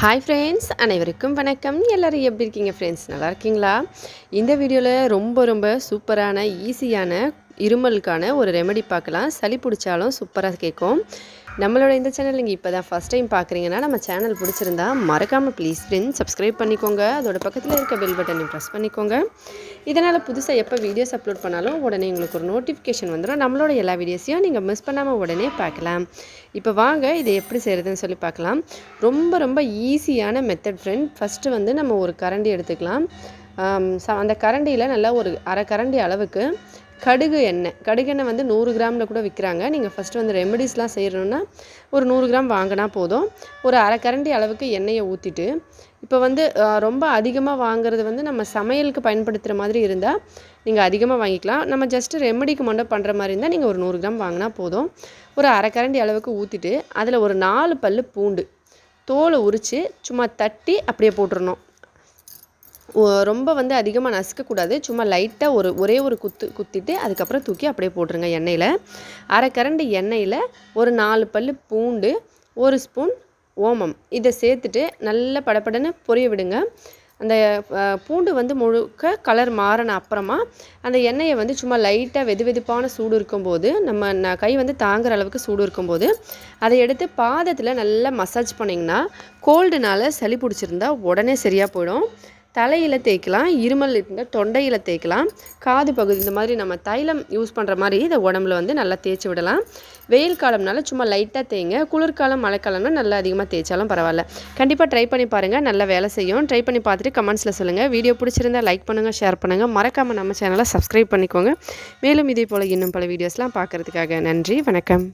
Hi friends, அனைவருக்கும் வணக்கம். எல்லோரும் எப்படி இருக்கீங்க ஃப்ரெண்ட்ஸ்? நல்லா இருக்கீங்களா? இந்த வீடியோவில் ரொம்ப சூப்பரான ஈஸியான இருமலுக்கான ஒரு ரெமெடி பார்க்கலாம். சளி பிடிச்சாலும் சூப்பராக கேட்கும். நம்மளோட இந்த சேனல் நீங்கள் இப்போ தான் ஃபஸ்ட் டைம் பார்க்குறீங்கன்னா நம்ம சேனல் பிடிச்சிருந்தா மறக்காமல் ப்ளீஸ் ஃப்ரெண்ட்ஸ் சப்ஸ்கிரைப் பண்ணிக்கோங்க. அதோட பக்கத்தில் இருக்க பெல் பட்டனையும் ப்ரெஸ் பண்ணிக்கோங்க. இதனால் புதுசாக எப்போ வீடியோஸ் அப்லோட் பண்ணாலும் உடனே உங்களுக்கு ஒரு நோட்டிஃபிகேஷன் வந்துடும். நம்மளோட எல்லா வீடியோஸையும் நீங்கள் மிஸ் பண்ணாமல் உடனே பார்க்கலாம். இப்போ வாங்க இதை எப்படி செய்கிறதுன்னு சொல்லி பார்க்கலாம். ரொம்ப ஈஸியான மெத்தட் ஃப்ரெண்ட். ஃபஸ்ட்டு வந்து நம்ம ஒரு கரண்டி எடுத்துக்கலாம். அந்த கரண்டியில் நல்லா ஒரு அரை கரண்டி அளவுக்கு கடுகு எண்ணெய் வந்து 100 கிராமில் கூட விற்கிறாங்க. நீங்கள் ஃபஸ்ட்டு வந்து ரெமெடிஸ்லாம் செய்யணுன்னா ஒரு 100 கிராம் வாங்கினா போதும். ஒரு அரை கரண்டி அளவுக்கு எண்ணெயை ஊற்றிட்டு, இப்போ வந்து ரொம்ப அதிகமாக வாங்குறது வந்து நம்ம சமையலுக்கு பயன்படுத்துகிற மாதிரி இருந்தால் நீங்கள் அதிகமாக வாங்கிக்கலாம். நம்ம ஜஸ்ட்டு ரெமெடிக்கு மட்டும் பண்ணுற மாதிரி இருந்தால் நீங்கள் ஒரு 100 கிராம் வாங்கினா போதும். ஒரு அரை கரண்டி அளவுக்கு ஊற்றிட்டு அதில் ஒரு 4 பல் பூண்டு தோலை உரித்து சும்மா தட்டி அப்படியே போட்டுடணும். ரொம்ப வந்து அதிகமாக நசுக்கக்கூடாது. சும்மா லைட்டாக ஒரே ஒரு குத்திட்டு அதுக்கப்புறம் தூக்கி அப்படியே போட்டுருங்க எண்ணெயில். அரை கரண்டி எண்ணெயில் ஒரு 4 பல் பூண்டு, 1 ஸ்பூன் ஓமம் இதை சேர்த்துட்டு நல்லா படப்படன்னு பொரிய விடுங்க. அந்த பூண்டு வந்து முழுக்க கலர் மாறின அப்புறமா அந்த எண்ணெயை வந்து சும்மா லைட்டாக வெதுவெதுப்பான சூடு இருக்கும்போது நம்ம கை வந்து தாங்குற அளவுக்கு சூடு இருக்கும்போது அதை எடுத்து பாதத்தில் நல்லா மசாஜ் பண்ணிங்கன்னா கோல்டுனால் சளி பிடிச்சிருந்தா உடனே சரியாக போயிடும். தலையில் தேய்க்கலாம், இருமல் இருந்தால் தொண்டையில் தேய்க்கலாம், காது பகுதி இந்த மாதிரி நம்ம தைலம் யூஸ் பண்ணுற மாதிரி இதை உடம்புல வந்து நல்லா தேய்ச்சி விடலாம். வெயில் காலம்னால சும்மா லைட்டாக தேய்ங்க. குளிர்காலம் மழைக்காலம்னா நல்லா அதிகமாக தேய்ச்சாலும் பரவாயில்ல. கண்டிப்பாக ட்ரை பண்ணி பாருங்கள், நல்லா வேலை செய்யும். ட்ரை பண்ணி பார்த்துட்டு கமெண்ட்ஸில் சொல்லுங்கள். வீடியோ பிடிச்சிருந்தால் லைக் பண்ணுங்கள், ஷேர் பண்ணுங்கள். மறக்காமல் நம்ம சேனலை சப்ஸ்கிரைப் பண்ணிக்கோங்க. மேலும் இதே போல் இன்னும் பல வீடியோஸ்லாம் பார்க்குறதுக்காக நன்றி, வணக்கம்.